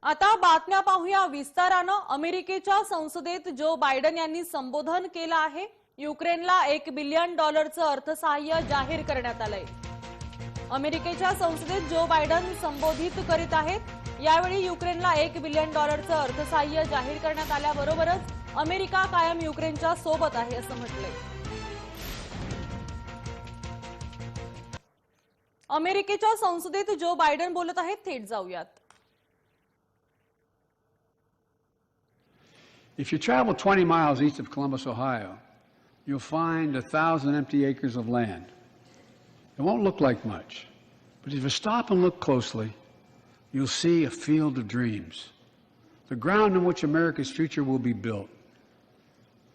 आता बातम्या पाहूया विस्तारानं। अमेरिकेच्या संसदेत जो बायडन यांनी संबोधन केलं आहे। युक्रेनला $1 बिलियन अर्थसहाय्य जाहीर करण्यात आलंय। अमेरिकेच्या संसदेत जो बायडन संबोधित करीत आहेत। यावेळी युक्रेनला $1 बिलियन अर्थसहाय्य जाहीर करण्यात आल्याबरोबरच अमेरिका कायम युक्रेनच्या सोबत आहे असं म्हटलंय। अमेरिकेच्या संसदेत जो बायडन बोलत आहेत, थेट जाऊयात। If you travel 20 miles east of Columbus, Ohio, you'll find 1,000 empty acres of land. It won't look like much, but if you stop and look closely, you'll see a field of dreams, the ground on which America's future will be built.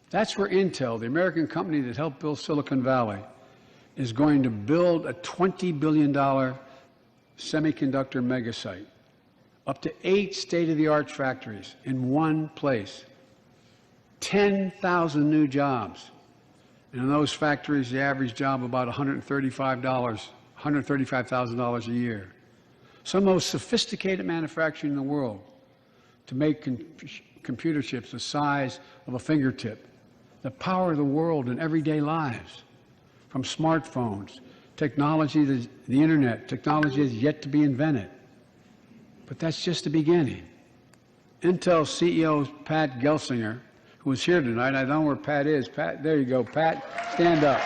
That's where Intel, the American company that helped build Silicon Valley, is going to build a $20 billion semiconductor megasite, up to 8 state-of-the-art factories in one place. 10,000 new jobs. And in those factories, the average job about $135,000 a year. Some of the most sophisticated manufacturing in the world to make computer chips the size of a fingertip, that power the world in everyday lives. From smartphones, technology, the internet, technology is yet to be invented. But that's just the beginning. Intel CEO Pat Gelsinger, who is here tonight. I don't know where Pat is. Pat, there you go. Pat, stand up.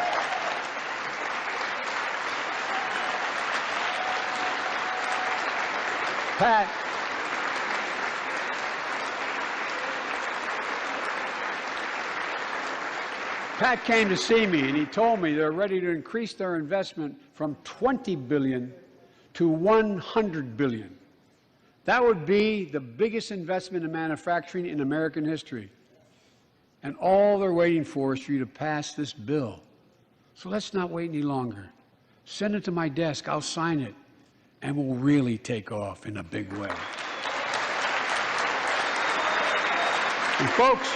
Pat. Pat came to see me, and he told me they're ready to increase their investment from $20 billion to $100 billion. That would be the biggest investment in manufacturing in American history. And all they're waiting for is for you to pass this bill. So let's not wait any longer. Send it to my desk. I'll sign it. And we'll really take off in a big way. And folks,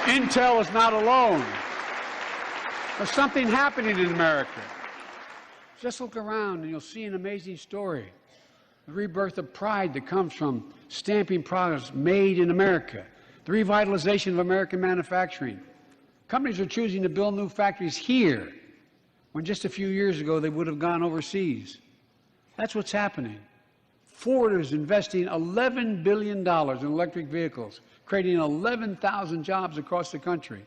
Intel is not alone. There's something happening in America. Just look around and you'll see an amazing story. The rebirth of pride that comes from stamping products made in America. The revitalization of American manufacturing. Companies are choosing to build new factories here, when just a few years ago they would have gone overseas. That's what's happening. Ford is investing $11 billion in electric vehicles, creating 11,000 jobs across the country.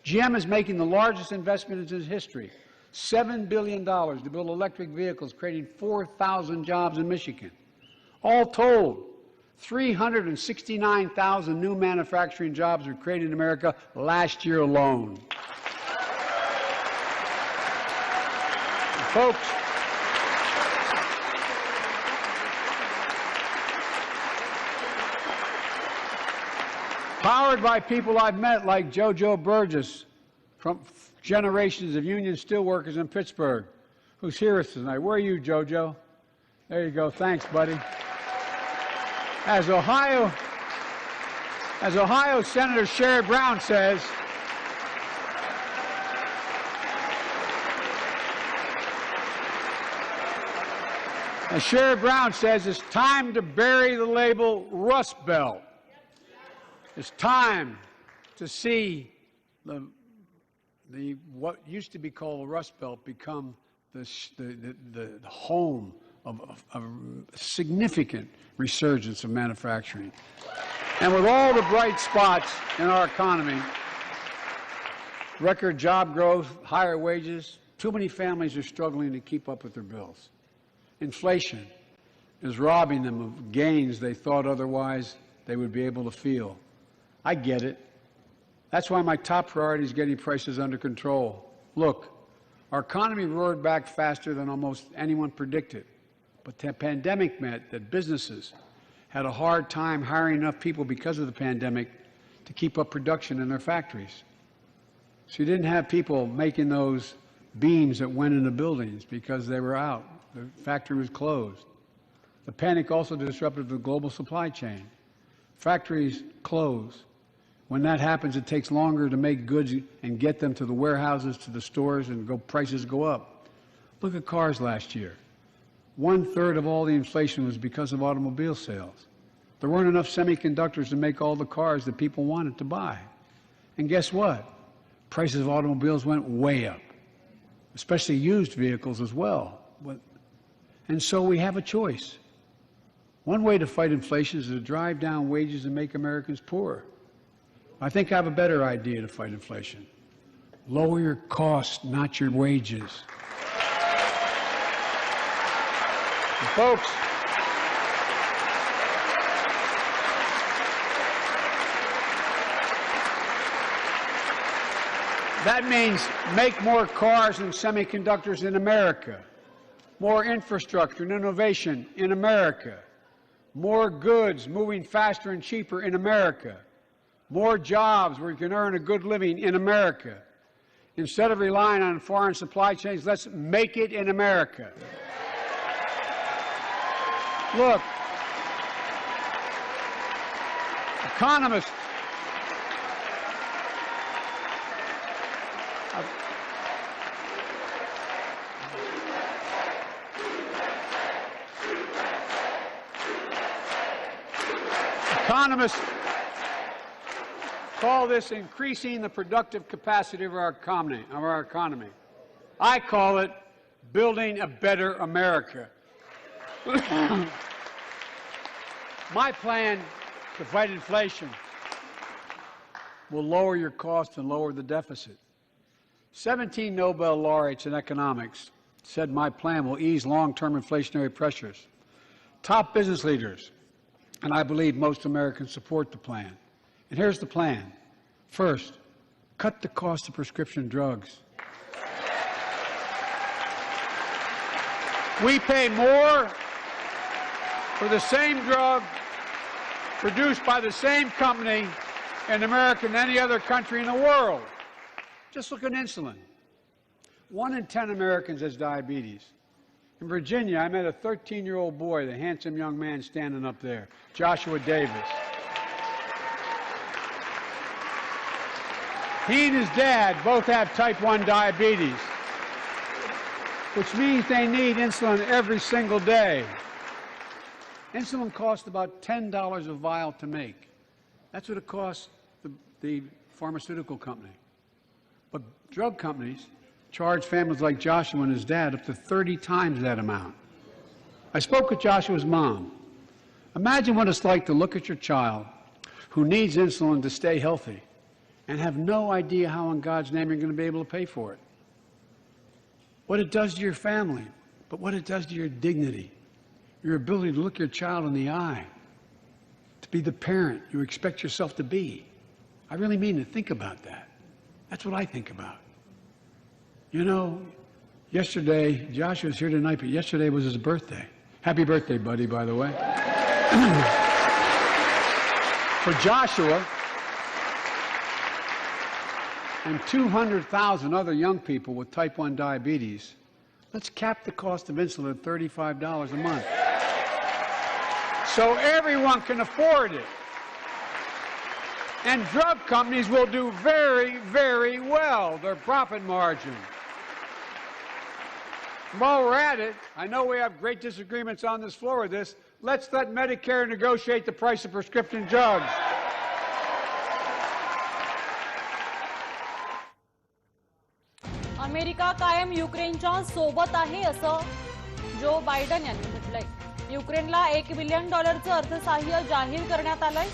GM is making the largest investment in its history, $7 billion to build electric vehicles, creating 4,000 jobs in Michigan. All told, 369,000 new manufacturing jobs were created in America last year alone. Folks, powered by people I've met like JoJo Burgess from generations of union steelworkers in Pittsburgh, who's here with us tonight. Where are you, JoJo? There you go. Thanks, buddy. As Ohio Senator Sherrod Brown says, it's time to bury the label Rust Belt. It's time to see what used to be called the Rust Belt become the home of a significant resurgence of manufacturing. And with all the bright spots in our economy, record job growth, higher wages, too many families are struggling to keep up with their bills. Inflation is robbing them of gains they thought otherwise they would be able to feel. I get it. That's why my top priority is getting prices under control. Look, our economy roared back faster than almost anyone predicted. But the pandemic meant that businesses had a hard time hiring enough people because of the pandemic to keep up production in their factories. So you didn't have people making those beams that went into buildings because they were out. The factory was closed. The panic also disrupted the global supply chain. Factories close. When that happens, it takes longer to make goods and get them to the warehouses, to the stores, and prices go up. Look at cars last year. 1/3 of all the inflation was because of automobile sales. There weren't enough semiconductors to make all the cars that people wanted to buy. And guess what? Prices of automobiles went way up, especially used vehicles as well. And so we have a choice. One way to fight inflation is to drive down wages and make Americans poorer. I think I have a better idea to fight inflation. Lower your costs, not your wages. And folks, that means make more cars and semiconductors in America, more infrastructure and innovation in America, more goods moving faster and cheaper in America, more jobs where you can earn a good living in America. Instead of relying on foreign supply chains, let's make it in America. Look, economists call this increasing the productive capacity of our economy. I call it building a better America. My plan to fight inflation will lower your costs and lower the deficit. 17 Nobel laureates in economics said my plan will ease long-term inflationary pressures. Top business leaders, and I believe most Americans support the plan. And here's the plan. First, cut the cost of prescription drugs. We pay more for the same drug produced by the same company in America than any other country in the world. Just look at insulin. 1 in 10 Americans has diabetes. In Virginia, I met a 13-year-old boy, the handsome young man standing up there, Joshua Davis. He and his dad both have type 1 diabetes, which means they need insulin every single day. Insulin costs about $10 a vial to make. That's what it costs the pharmaceutical company. But drug companies charge families like Joshua and his dad up to 30 times that amount. I spoke with Joshua's mom. Imagine what it's like to look at your child who needs insulin to stay healthy and have no idea how in God's name you're going to be able to pay for it. What it does to your family, but what it does to your dignity, your ability to look your child in the eye, to be the parent you expect yourself to be. I really mean to think about that. That's what I think about. You know, yesterday, Joshua's here tonight, but yesterday was his birthday. Happy birthday, buddy, by the way. For Joshua and 200,000 other young people with type 1 diabetes, let's cap the cost of insulin at $35 a month so everyone can afford it. And drug companies will do very, very well, their profit margin. While we're at it, I know we have great disagreements on this floor with this. Let's let Medicare negotiate the price of prescription drugs. America कायम युक्रेनच्या सोबत आहे असं Joe Biden यांनी म्हटलंय. युक्रेनला $1 billion अर्थसहाय्य जाहीर करण्यात आलंय.